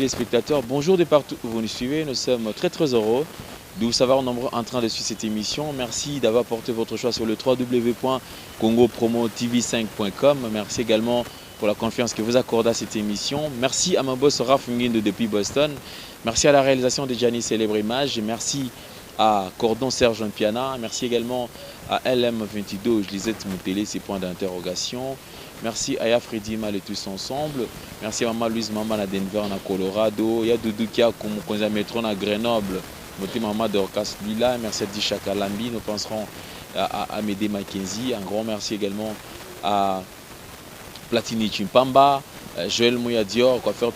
Les spectateurs, bonjour de partout où vous nous suivez. Nous sommes très heureux de vous savoir nombreux en train de suivre cette émission. Merci d'avoir porté votre choix sur le www.congopromotv5.com. Merci également pour la confiance que vous accordez à cette émission. Merci à mon boss Raph Nguindo depuis Boston. Merci à la réalisation de Gianni Célèbre Image. Merci à Cordon Serge Piana. Merci également à LM22, Lisette Moutélé, ses points d'interrogation. Merci à Yafredi Mal et tous ensemble. Merci à Maman Louise Maman à Denver, à Colorado. Il y a Doudou qui a comme Métron à Grenoble. Notre maman Dorcas Lila. Merci à Disha Kalambi. Nous penserons à Médé Mackenzie. Un grand merci également à Platini Chimpamba, Joël Mouya Dior, coiffeur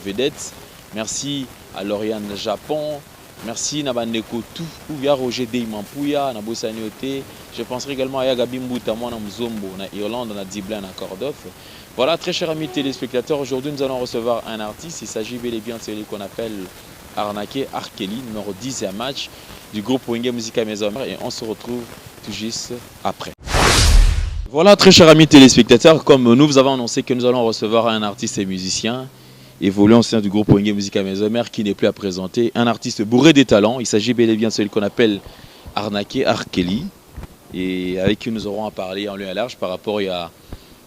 vedette. Merci à Lauriane Japon. Merci Nabandeko tout, ou ya Roger Deimampuya, Nabosaniote. Je penserai également à Yagabi Mbouta, moi, Mzombo, na Irlande, na Diblin, na Cordof. Voilà, très chers amis téléspectateurs, aujourd'hui nous allons recevoir un artiste. Il s'agit bel et bien de celui qu'on appelle Arnaqué Arkeli, numéro 10 et match du groupe Wenge Musica Maison. Et on se retrouve tout juste après. Voilà, très chers amis téléspectateurs, comme nous vous avons annoncé que nous allons recevoir un artiste et musicien évoluant au sein du groupe Wenge Musica Maison Mère qui n'est plus à présenter, un artiste bourré de talents. Il s'agit bel et bien de celui qu'on appelle Arnaqué Arkeli et avec qui nous aurons à parler en lieu et large par rapport il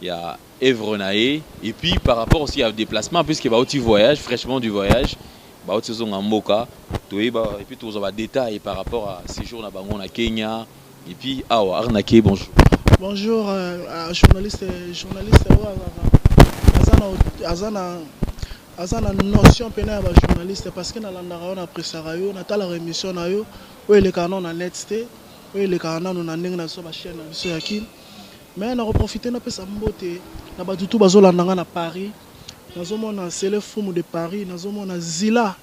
y a Evrenae et puis par rapport aussi à déplacement puisqu'il va au voyage, fraîchement du voyage, bah au saison en Moka, et puis tous les détails par rapport à séjour na bango na Kenya et puis Arnaqué, bonjour. Bonjour journaliste azana notion pena ya journaliste parce que na landaka on appréciera yo na tala émission na yo o ele kana na netste o ele kana na ndenge na so ba chaîne na biso ya kin mais na profiter na pesa mbote na batutu bazolandanga na Paris nazomona Sele Fumu de Paris nazomona Zila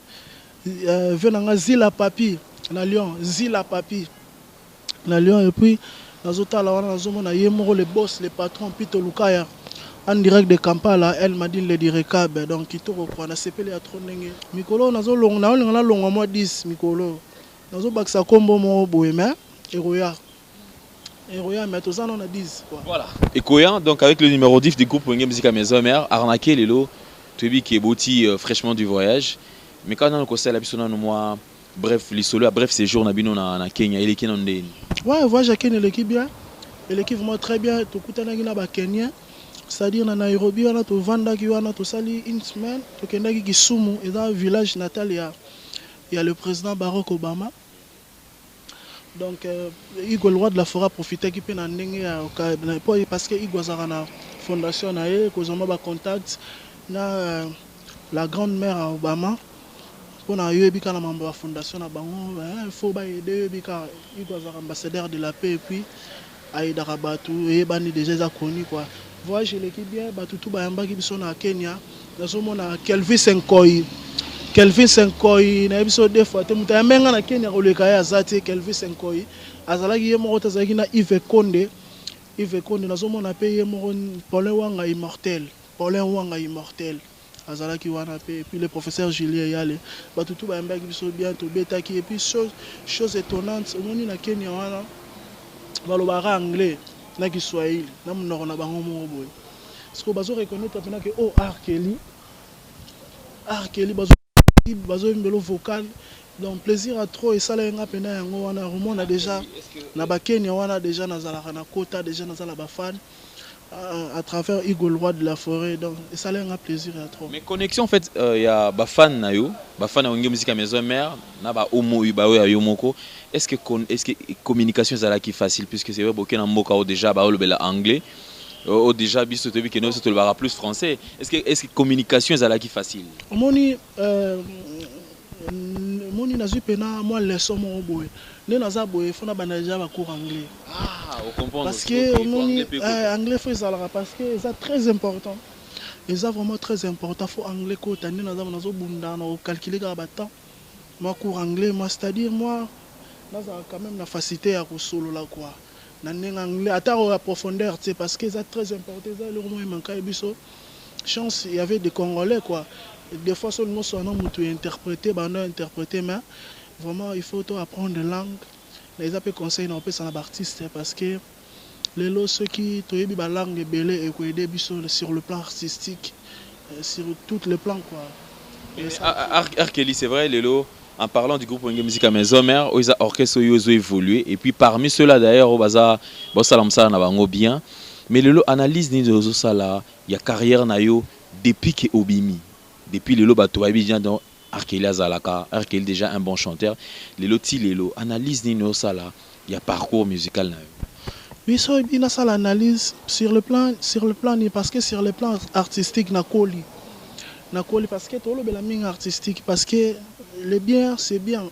venanga Zila Papi na Lyon Zila Papi na Lyon et puis nazotala wana nazomona yemoko le boss le patron Pito Lukaya en direct de Kampala, elle m'a dit le direcab donc il te reprend na sepeli ya trop ndenge mikolo nazolonga na olinga na longa moi 10 mikolo nazobakisa kombo mo boye mais Eroya mais tout ça on a 10 quoi. Voilà. Ekoya donc avec le numéro 10 du groupe Wenge Musica Maison Mère, Arnaqué Lelo, Tobi qui est boti fraîchement du voyage. Mais quand on a conseillé la bisona no moi bref lisolo bref séjour na bino na Kenya il est qui ndeni. Ouais, voyage à Kenya l'équipe bien. Et l'équipe vraiment très bien to kutana na ba Kenya. C'est-à-dire na Nairobi wana to vandaki wana to sali une semaine to kendaki Kisumu et dans le village natal il y a le président Barack Obama. Donc Igor le roi de la forêt profiter qui peut na ndenge parce que Igor za na fondation na ye kozoma ba contact na la grande mère à Obama pour na yo ebika na mambo ya fondation na bango il faut ba aider ebika Igor za ambassadeur de la paix et puis aida rabatu et bani déjà connu quoi. Voyage l'équipe bien batutu bayamba ki biso na Kenya nazomona Kelvin Senkoi na biso deux fois te muta menga na Kenya koleka ya zati Kelvin Senkoi azalaki ye moko tazaki na Yves Konde nazomona pe ye moko Paulin Wanga immortel azalaki wana pe et puis le professeur Julien Yale batutu bayamba ki biso bien to betaki et puis chose étonnante omoni na Kenya wana balobaka anglais na Kiswahili na monoko na bango moko boye parce que bazo reconnaître pena que Arkeli bazo mbelo vocal donc plaisir à trop et ça la nga pena yango wana romona déjà na ba Kenya wana déjà nazala na kota déjà nazala ba fan à travers Igor le roi de la forêt donc et ça la nga plaisir à trop. Mais connexion en fait il y a ba fan na yo ba fan na Wenge Musica Maison Mère na ba omo ba yo yomoko est-ce que communication est là qui facile puisque c'est vrai beaucoup na mboka déjà ba le anglais déjà biso to bi que nous to le plus français est-ce que communication est là qui facile moni nazu pena moi leçon mo boye ne naza boye fona bana déjà ba cours anglais on comprend parce que moni anglais faut ça parce que c'est très important et ça vraiment très important faut anglais ko tande nazo bunda na calculer ka ba temps moi cours anglais moi c'est-à-dire moi naza quand même la facilité à solo là quoi na nenga anglais ata la profondeur tu sais parce que c'est très important ça le moment il manquait biso chance il y avait des Congolais quoi. Des fois, seulement interpréter, mais vraiment, il faut apprendre des langues. Les appels conseils n'ont pas ça l'artiste parce que les lots ceux qui ont la langue belé et qui aider sur le plan artistique sur tous les plans quoi. Arkeli, c'est vrai, Lelo, en parlant du groupe Wenge Musique à Maison Mère, ils ont orchestre ils ont évolué. Et puis parmi ceux-là d'ailleurs, au bazar, bon salam ça n'a pas bien. Mais Lelo analyse ni de ça là, il y a carrière nayo depuis que Obimi, depuis Lelo bato bien dans Arkeli Azalaka, Arkeli déjà un bon chanteur. Lelo ti Lelo analyse ni de ça là, il y a parcours musical nayo. Oui, ça il y a ça l'analyse sur le plan parce que sur le plan artistique na koli. Parce que tout le monde artistique parce que le bien c'est bien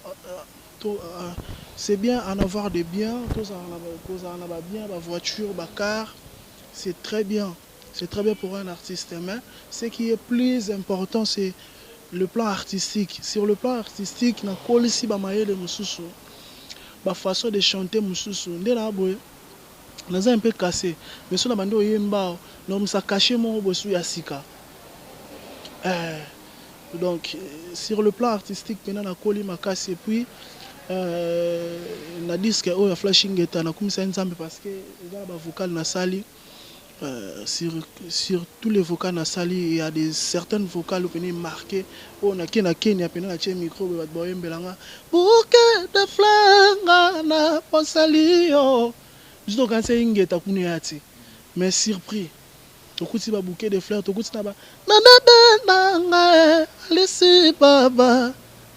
c'est bien en avoir des biens tous en avoir bien la voiture la car c'est très bien pour un artiste mais ce qui est plus important c'est le plan artistique sur le plan artistique na kolisi ba mayele mususu ba façon de chanter mususu ndela boye naza un peu cassé mais sur la bande oyemba no musa caché mo bosu ya sika. Donc sur le plan artistique maintenant na koli makasi et puis na disque oyo flashing eta na kumisa nzambe parce que eza ba vocal na sali sur tous les vocaux na sali il y a des certaines vocales qui marquées on a na Kenya pena na che micro ba boyembelanga bouquet de fleurs na posali yo juste quand c'est ingeta kunu yati mais surpris tokuti ba bouquet de fleurs tokuti na ba nanga alisi baba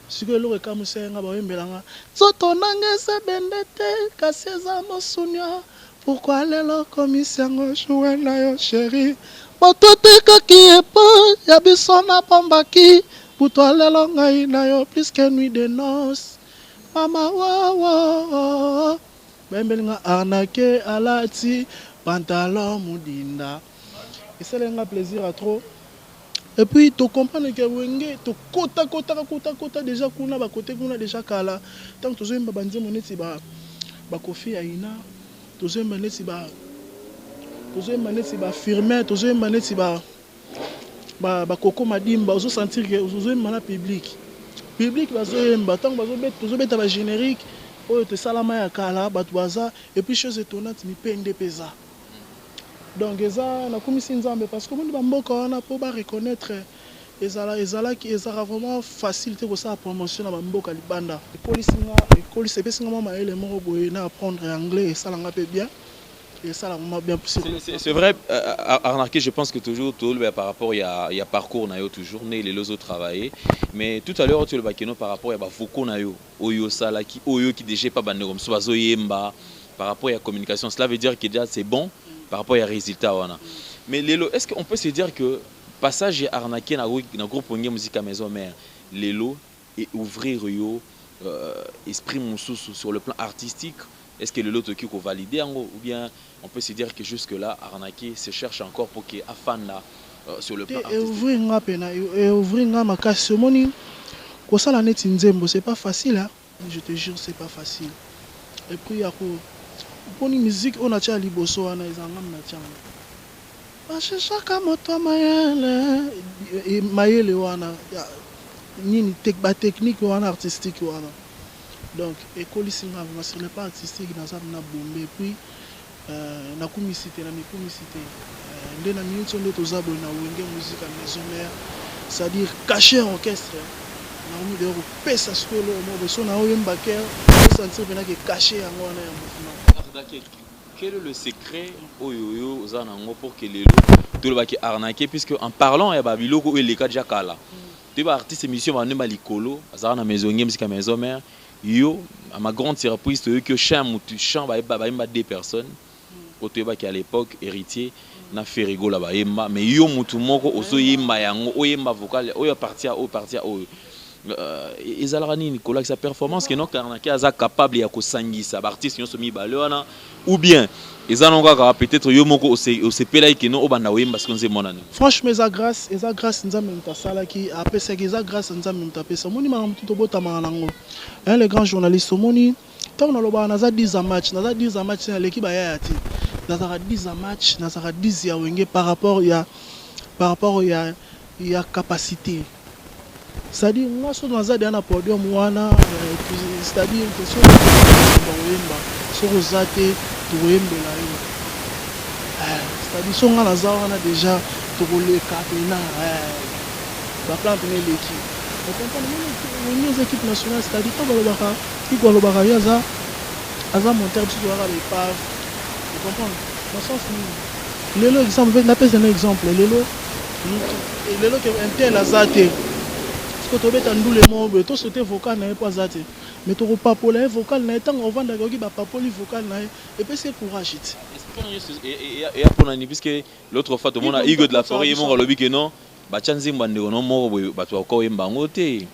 siko lo ka musenga ba yembelanga zoto nanga se bendete kasi za mosunya pourquoi lelo komisiango jouer na yo chéri botote kaki epo ya biso na pombaki pourquoi lelo ngai na yo plus que nuit de noces mama wa bembelinga arnaqué alati pantalon mudinda. Et ça a plaisir à trop. Et puis tu comprends que Wenge, tu kota déjà kuna ba côté kuna déjà kala. Tant que tu zomba banze moneti ba kofi aina, tu zomba neti ba firmer, tu zomba neti ba koko madimba, ozo sentir que ozo zomba na public ba zomba tant ba zobet tu zobeta ba générique, oyo te salama ya kala ba baza et puis chose étonnante mi pende pesa. Donc eza na komisi nzambe parce que monde bamboka wana po ba reconnaître ezala qui ezala vraiment facile te ko sa promotion na bamboka libanda école c'est pesinga mama ele moko boye na apprendre anglais et ça langa pe bien et ça vraiment bien c'est vrai Arnaqué je pense que toujours tout par rapport il y a parcours na yo toujours né les autres travailler mais tout à l'heure tu le bakeno par rapport ya ba voko na yo oyo sala ki oyo ki déjà pas bande comme so yemba par rapport à la communication cela veut dire que déjà c'est bon par rapport aux résultats. Mais Lelo, est-ce qu'on peut se dire que passage arnaqué dans le groupe Wenge Musique à Maison Mère, Lelo et ouvrir esprit moussou sur le plan artistique, est-ce que Lelo Tokyo ko validé ou bien on peut se dire que jusque là arnaqué se cherche encore pour qu'il y ait fan là sur le plan artistique. Et ouvrir ma casse moni ko sala neti nzembo c'est pas facile hein. Je te jure c'est pas facile. Et puis ya ko poni musique on a tia liboso wana ezangam na tia bashaka moto mayele wana nini ba technique wana artistique wana donc école singa sur le plan artistique na ça na bombe puis na comicité na micomicité ndé na minute ndo tozabo na Wenge Musique à Maison Mère c'est-à-dire cacher orchestre na mu de pesa solo mo beso na oyemba ker sentir bena que cacher yango wana ya mouvement. Quel est le secret oyoyo zanango pour que les tout le baki arnaqué puisque en parlant ya babiloko et les cas déjà kala tu vas artiste émission va nema likolo azana na Maison Musique à Maison Mère yo à ma grande surprise que chant mutu chant ba deux personnes oto baki à l'époque héritier na Ferrigo là ba yemba mais yo mutu moko oso yemba yango oyemba vocal oyo partir oyo ezalaka nini kolakisa sa performance que non Arnaqué aza capable ya kosangisa ba artiste nyonso mibale wana ou bien ezalaka peut-être yo moko osepelaki que non obanda oyemba parce que nze monana franchement eza grâce nzambe mutasalaki apesaki eza grâce nzambe mutapesa moni mama mutu tobotama nango un les grands journalistes moni tant na loba naza 10 match na l'équipe ya ti nazaka 10 match nazaka 10 ya Wenge par rapport ya capacité. C'est-à-dire, moi, je suis dans un podium, c'est-à-dire que si on c'est-à-dire, si on a déjà, les capena la plante l'équipe. Vous comprenez les équipes nationales, c'est-à-dire quand le Baka Yaza monteur sur les paves. Vous comprenez? Dans le sens où Lelo exemple, on appelle un exemple. Lelo que un tel azate. Parce que tu as ndou les mots, tu sauter vocal n'est pas azate. Mais tu pas pour les vocal n'est tant on vend d'accord qui va pas pour les vocal n'est et puis c'est courage. Et pour l'année puisque l'autre fois tout le monde a Hugo de la forêt et mon lobby que non, bah chanzi mbande non mort bah tu encore mbangote.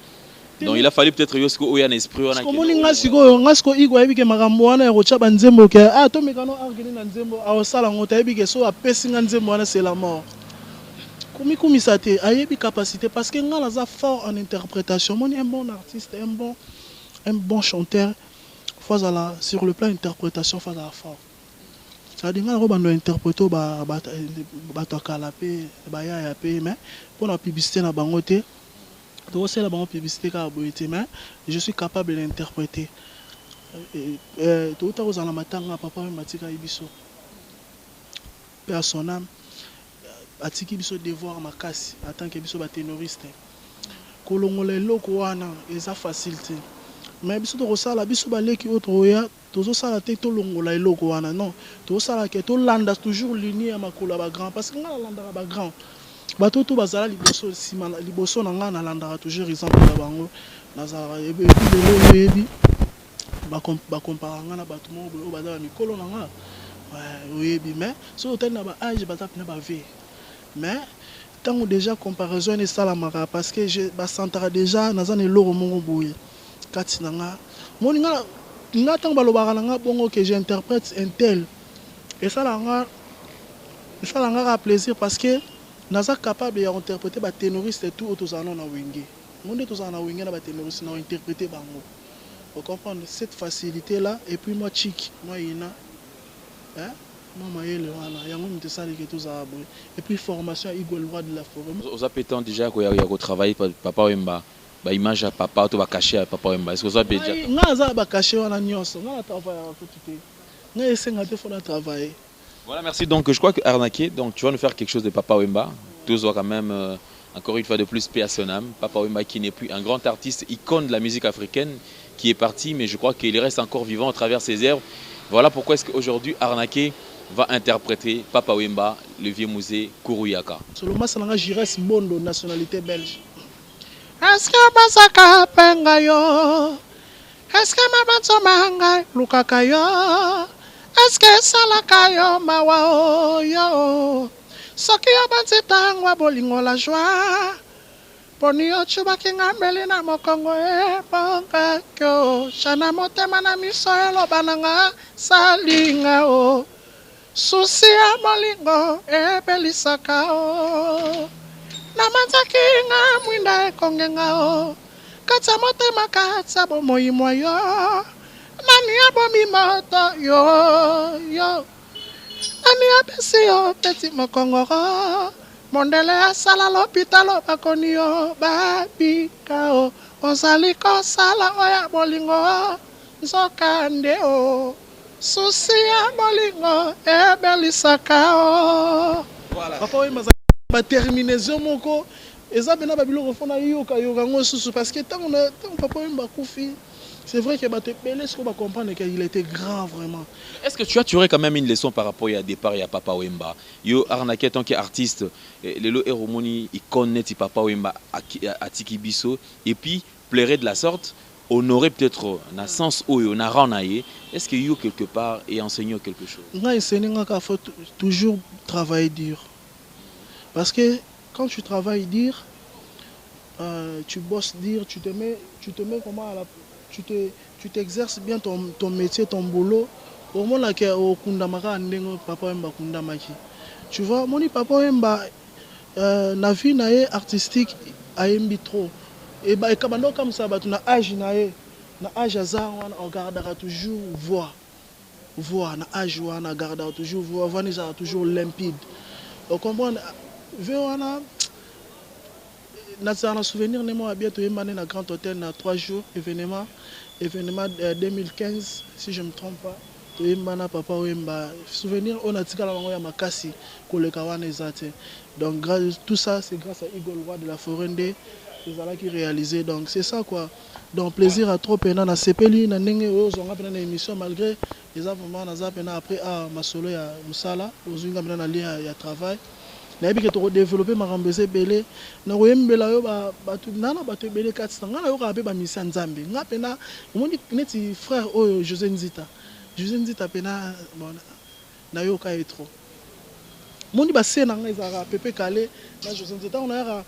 Donc il a fallu peut-être yosko oya esprit on a. Comme on ngasko Hugo ebi ke makambo wana ya kocha banzembo ke to mekano argini na nzembo a osala ngota ebi ke so a pesinga nzembo wana c'est la mort. Komi sate ayebi capacité parce que ngala za fort en interprétation. Mon un bon artiste, un bon chanteur face à la sur le plan interprétation face à la fort. Ça dit ngala bando interpréto ba to kalapé ba ya pe mais pour la publicité na bangote to c'est la publicité ka boité mais je suis capable d'interpréter. Tout à l'heure, matanga papa matika ibiso. Père son âme. Atiki biso devoir makasi en tant que biso ba ténoriste. Kolongola eloko wana eza facilité. Mais biso to sala biso ba leki autre ya tozo sala te to longola eloko wana non. To sala ke to landa toujours ligne ya makolo ba grand parce que nga landa ba grand. Bato to bazala liboso sima liboso na nga na landa toujours exemple na bango nazala ebi lelo yebi ba compara nga na bato mo bo bazala mikolo na nga. Ouais, yebi mais so tel na ba âge bazap na ba vie. Mais tant déjà comparaison est ça la mara parce que je sentara déjà dans un eloro mongo boye kati nanga moninga nga tant balobara nanga bongo que j'interprète un tel et ça la plaisir parce que naza capable d'interpréter ba ténoriste et tout autozana na wenge monde autozana na wenge na ba ténoriste na interpréter bango vous comprenez cette facilité là et puis moi chic moi ina hein. Et puis formation Igor Loi de la forêt. Vous appétant déjà qu'il y a travailler papa Wemba, bah image à papa, tu vas cacher à papa Wemba. Est-ce que vous avez déjà? Non, ça va cacher on a nyos, on a travaillé à côté. On a essayé de travailler. Voilà, merci. Donc je crois que Arnaqué, donc tu vas nous faire quelque chose de papa Wemba. Tous quand même encore une fois de plus paix à son âme. Papa Wemba qui n'est plus un grand artiste, icône de la musique africaine, qui est parti, mais je crois qu'il reste encore vivant à travers ses œuvres. Voilà pourquoi est-ce qu'aujourd'hui Arnaqué va interpréter Papa Wemba, le vieux musée Kuruyaka. Seulement, ça n'a Jires Mondo, nationalité belge. Est-ce que Basaka Pengayo? Est-ce que Mabanzo Manga Lukakayo? Est-ce que Salakayo Mawao yo? Soki Abanzitangwa Bolingo la joie. Ponio Chubaki Ngambeli na Mokongo e Ponga Kyo. Shana Motema na miso elo bananga salinga o. Susi ya molingo ebelisaka o namanzaki nga mwinda ekongenga o kata motema kata bomoi moyo nani abomi moto yo nani apesi yo peti mokongoro mondele asala lopitalo bakoni yo babika o ozali kosala oya bolingo nzokande o Susi ya molingo ebelisaka o. Voilà. Papa Wemba ba terminaison moko eza bena ba biloko fona yoka ngo susu parce que tant Papa Wemba kufi c'est vrai que ba te pelé ce qu'on va comprendre qu'il était grand vraiment. Est-ce que tu aurais quand même une leçon par rapport à départ à Papa Wemba? Yo Arnaqué tant qu'artiste lelo eromoni icône ti Papa Wemba à Tikibiso et puis pleurer de la sorte. Honorer peut-être dans le sens où on a renayé, est-ce qu'il y a quelque part et enseigner quelque chose? Moi, enseigner qu'il faut toujours travailler dur. Parce que quand tu travailles dur, tu bosses dur, tu te mets comment tu t'exerces bien ton métier, ton boulot. Au moment là au Kundamaka Papa Wemba Kundamaki. Tu vois, mon Papa Wemba na vie artistique a trop. Et bah kabando comme ça bah tu na âge azar on gardera toujours voix na âge on gardera toujours voix vanisa toujours limpide on comprend veona na souvenir ne moi bientôt emané na Grand Hôtel na 3 jours événement 2015 si je me trompe pas toyemba na papa oyemba souvenir on a tika la bango ya makasi koleka wana ezate. Donc tout ça c'est grâce à Igor Roi de la Forêt qui réalisé. Donc c'est ça quoi. Donc plaisir à trop pena na sepeli na ndenge oyo zonga pena na émission malgré les moments na za pena après ma solo ya musala ozinga pena na lien ya travail. Na yebi ke to développer makambo belé na koyembela yo batu nana batu belé 400 ngana yo ka pe ba mission nzambe nga pena omoni neti frère oyo José Nzita pena bon na yo ka etro moni ba sena nga ezaka pepe calé na José Nzita on a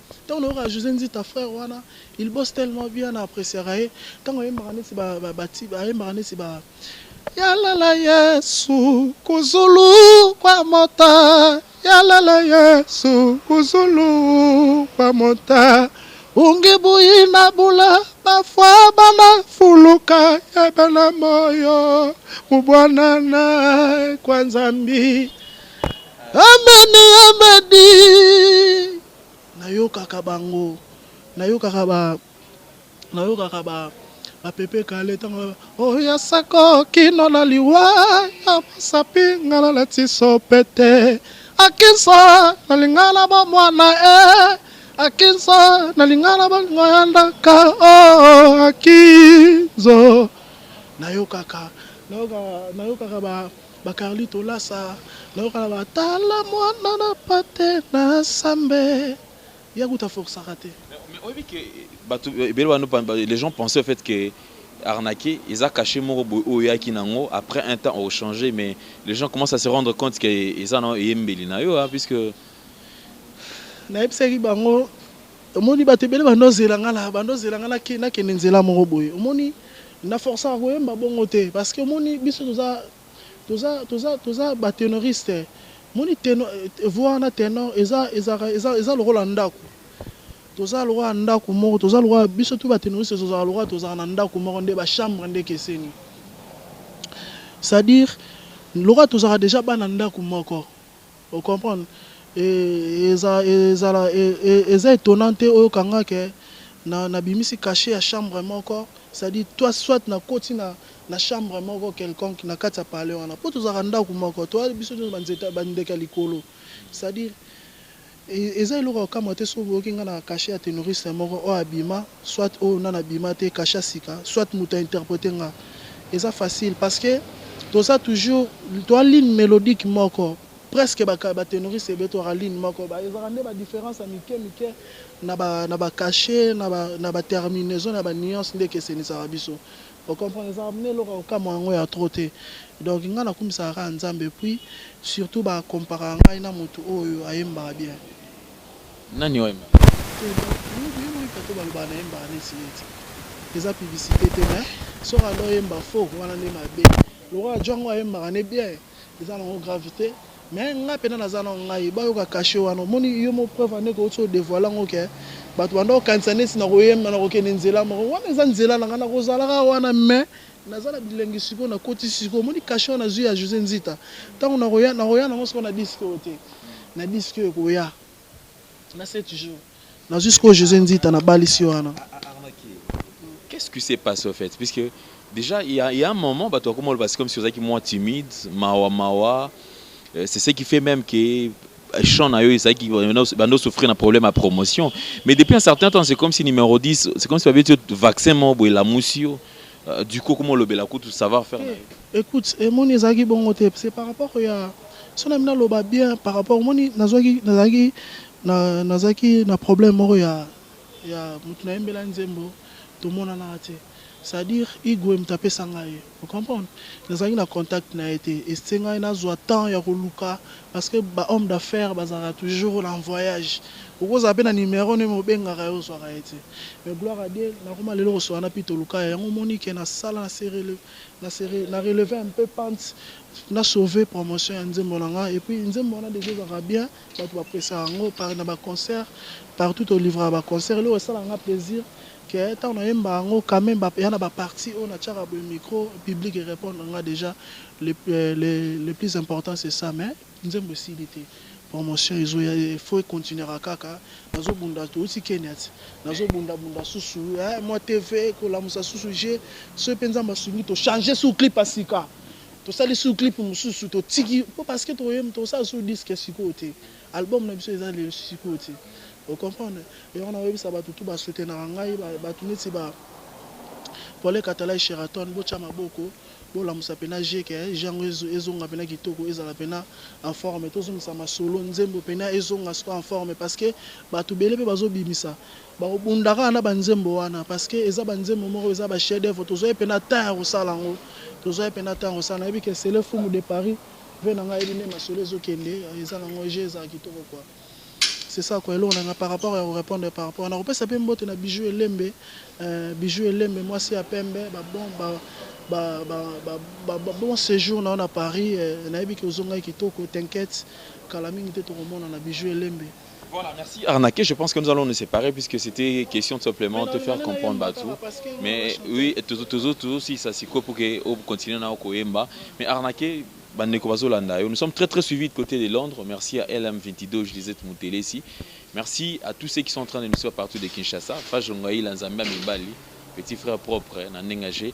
José Nzita frère wana il bosse tellement bien na apprécier tango yemba neti ba yemba neti ba yalala Yesu kuzulu kwa mota yalala Yesu kuzulu kwa mota ungibuyi na bula bafwa bana fuluka ya bana moyo mubwana na kwa nzambi ameni nayokaka bango nayokaka ba pepe kale tango oya sako kino na liwa ya masapi ngana lati sopete akinsa nalingana ba mwana akinsa nalingana ba ngoyandaka akinzo nayokaka ba Carlito Lassa nayokaka ba tala mwana na pate na sambe ya kuta força raté. Mais on dit que les gens pensaient au fait que arnaqué, ils ont caché Moro Oya Kinango. Après un temps, on a changé, mais les gens commencent à se rendre compte qu'ils ont Yembelinayo, puisque. Naïpseri Bango, Moni Batebele Bando Zelangala, Bando Zelangala qui n'a qu'un Nzela Moroboy. Moni n'a forcé à voir un bon côté, parce que Moni, biso toza baténoriste. Moni voix na ténor, eza le rôle en ndaku. Toza le roi ndaku moko, toza le roi biso tout baténoriste, toza le roi toza na ndaku moko nde ba chambre nde keseni. C'est-à-dire le roi toza déjà ba na ndaku moko. Vous comprenez? Et eza étonnante oyo kanga ke na bimisi caché à chambre moko. C'est-à-dire toi soit na koti na chambre moko quelconque na kati ya parler wana. Po toza ndaku moko, toi biso to banzeta bandeka likolo. C'est-à-dire eza eloko kama te so boki nga na caché ya ténoriste moko o abima soit o na abima te caché sika soit muta interpréter nga eza facile parce que tout ça toujours toi ligne mélodique moko presque ba ténoriste beto ra ligne moko ba eza rende ba différence à mike na ba caché na ba terminaison na ba nuance ndeke senisa biso vous comprenez ça amener eloko kama ngo ya troté donc nga na kumisa ra nzambe puis surtout ba comparer ngai na mutu oyo ayemba bien. Nani oyo? Les publicités mais sur alors yemba faux wana ne mabe. Le roi Django ayemba ne bien. Ils ont une gravité mais nga pena na zana ngai ba yo ka caché wana moni yo mo preuve ne ko so dévoiler ngoke. Batu bando kansane sina ko yemba na ko kenenzela mo wana zanzela na ngana ko zala wana mais nazala bilengi siko na koti siko moni caché na zu ya José Nzita. Tant on a roya na ngo so na disque ote. Na disque ko ya. Na 7 jours. Na jusqu'au José Nzita na balisi wana. Qu'est-ce qui s'est passé au fait? Puisque déjà il y a un moment bah toi comment parce comme si vous êtes moins timide, mawa c'est ce qui fait même que Sean a eu ça qui va souffrir d'un problème à promotion. Mais depuis un certain temps c'est comme si numéro 10, c'est comme si tu avais le vaccin mo la moussio. Du coup comment le bela tout savoir faire. Écoute, mon ezaki bon c'est par rapport à son amina loba bien par rapport au moni nazaki na problème moko ya mutu na yembela nzembo tomona na te c'est-à-dire Igwe mtape sangaye vous comprenez nazaki na contact na été et senga na zo temps ya koluka parce que ba homme d'affaires bazara toujours en voyage okoza pe na numéro ne mo benga ka yo so ka été mais gloire à Dieu na koma lelo so na pito luka ya ngomoni ke na sala na relever un peu pente na sauver promotion ya nzembo nanga et puis nzembo na déjà ça bien batu ba pressa ngo par na ba concert partout au livre ba concert le ça nga plaisir que tant on yemba ngo quand même ba yana ba partie on a tchara le micro public et répondre nga déjà le plus important c'est ça mais nzembo aussi était promotion il faut continuer à kaka nazo bunda to aussi kenyat nazo bunda susu moi TV ko la musa susu j'ai ce penza masungi to changer sous clip asika To sali sous clip mususu to tiki parce que to yem to ça sur disque sikote. Album na biso eza le sikote. Vous comprenez? Et on a vu ça ba tout ba soutenir ngai ba tout neti ba pour les Catalans Sheraton bocha maboko bola musapena jeke jango ezonga pena kitoko ezala pena en forme tozo musama solo nzembo pena ezonga so en forme parce que ba tout belé pe bazo bimisa ba bundaka na banzembo wana parce que eza banzembo moko eza ba chef d'œuvre tozo pena ta rosalango tozo pena ta rosala ebi que c'est le fumu de Paris venanga ebine masolo ezokende eza nango eza kitoko quoi. C'est ça quoi, là par rapport à répondre par rapport on a repéré ça peut mbote na bijou elembe moi c'est à Pembe bon séjour on a Paris na ebi que ozonga kitoko t'inquiète kala mingi te to komona na bijou elembe. Voilà, merci Arnaqué. Je pense que nous allons nous séparer puisque c'était question de simplement te faire comprendre Batou. Mais oui, toujours si ça s'y coupe pour que continue à Koyemba. Mais Arnaqué, nous sommes très suivis de côté de Londres. Merci à LM22, je disais mon télé ici. Merci à tous ceux qui sont en train de nous suivre partout de Kinshasa. Fajongaï, Lanzambia, Mbali, petit frère propre, Nanengagé.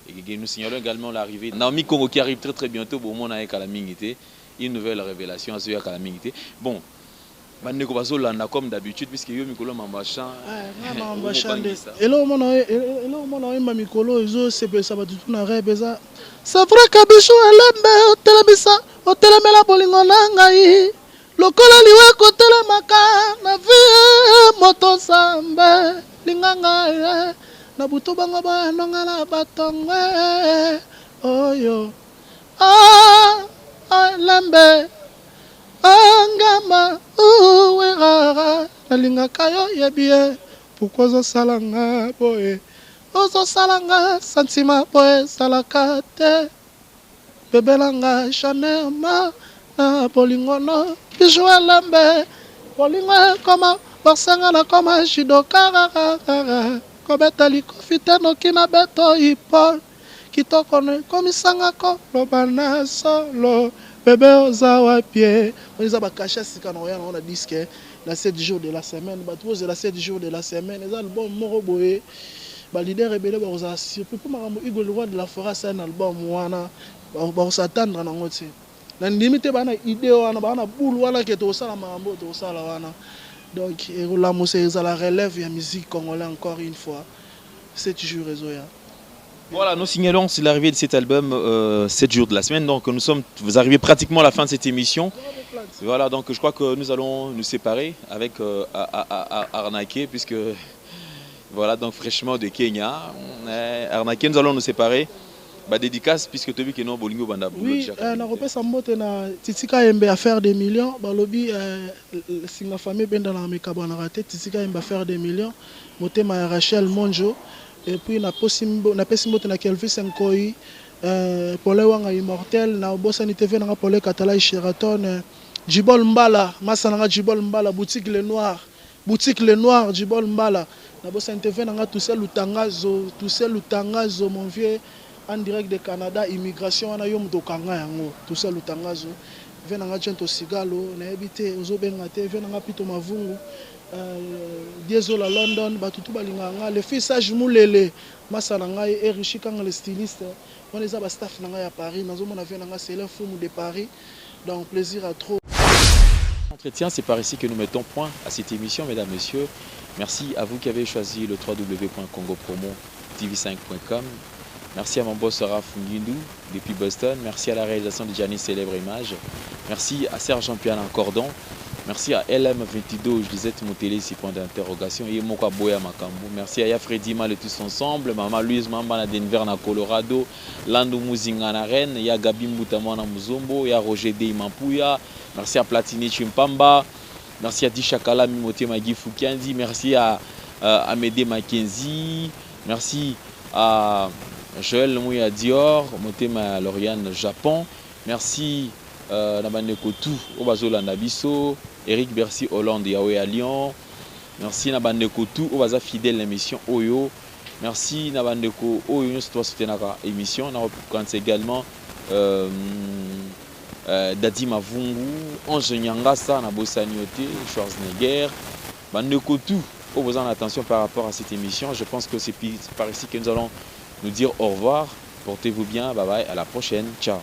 Et nous signalons également l'arrivée Naomi Congo qui arrive très bientôt pour mon avec Kalamingité. Une nouvelle révélation à ce Kalamingité. Bon, comme d'habitude, puisque yo mikolo mambachan. Hello mon mikolo c'est vrai que bicho elembe otelemela bolingo na ngai lokola liwa kotelemaka na vie moto sambe linganga na buto bango ba nongala batongwe oyo elembe angama uwera nalingaka yo yebie pourquoi ozosalanga boye ozosalanga sentiment boye salaka te bebelanga chanema na bolingono bijou elembe bolingo koma basangana koma jidokara kobeta likofi te noki na beto ipol kitoko komisangako loba na solo bébé ozawa pied on les a ba caché sika na on a disque la 7 jours de la semaine ba tous la 7 jours de la semaine les albums moko boye ba leader rebelle ba oza surtout pour makambo Hugo le roi de la forêt c'est un album wana ba s'attendre na ngoti na limite ba na idée wana ba na boule wana ke to sala makambo to sala wana donc la musique la relève la musique congolaise encore une fois 7 jours réseau ya. Voilà, nous signalons c'est l'arrivée de cet album 7 jours de la semaine. Donc vous arrivez pratiquement à la fin de cette émission. Voilà, donc je crois que nous allons nous séparer avec Arnaqué, puisque voilà, donc fraîchement de Kenya. Arnaqué, nous allons nous séparer. Bah, dédicace, puisque tu as vu que nous bolingo banda. Oui, on a repéré ça mbote na Titika Yembe à faire des millions. Bah lobby si ma famille ben dans la mekabo na raté Titika Yembe à faire des millions. Motema Rachel Monjo. Et puis na pesimbote na Kelvis Nkoi pour les wanga immortel na Bosani TV na pour les Catalans Sheraton Djibol Mbala masana Djibol Mbala boutique le noir Djibol Mbala na Bosani TV na tout seul Lutangazo mon vieux en direct de Canada immigration na yo mutokanga yango tout seul Lutangazo venanga Jento Sigalo na ebité ozobenga te venanga Pito Mavungu Diezola London batutu balinganga le fils sage mulele masana ngai Erichi kanga le styliste on les a ba staff nanga ya Paris nazomona vient nanga c'est le fumu de Paris donc plaisir à trop. Entretien, c'est par ici que nous mettons point à cette émission, mesdames, messieurs. Merci à vous qui avez choisi le www.congopromo.tv5.com. Merci à mon boss Raph Ngindou depuis Boston. Merci à la réalisation de Gianni Célèbre Image. Merci à Serge Jean-Pierre Cordon. Merci à LM22, je disais mon télé ici, point d'interrogation. Merci à Freddy Mal et tous ensemble. Maman Louise Mamba na Denver, na Colorado. Lando Muzinga na Rennes. Il y a Gabi Mboutamo na Muzombo. Il y a Roger Dey Mampuya. Merci à Platini Chimpamba. Merci à Dishakala Mimote Magui Foukiandi. Merci à Amédée Mackenzie. Merci à Joël Mouya Dior. Motema Lauriane Japon. Merci Nabaneko tout Obazola Nabiso. Eric Bercy Hollande Yahweh à Lyon. Merci Nabandeko tout Obaza fidèle l'émission Oyo. Merci Nabandeko Oyo nous toi soutenir l'émission. On reprend également Dadi Mavungu, Ange Nyangasa, Nabosaniote, Schwarzenegger. Bandeko tout Obaza attention par rapport à cette émission. Je pense que c'est par ici que nous allons nous dire au revoir. Portez-vous bien, bye bye, à la prochaine, ciao.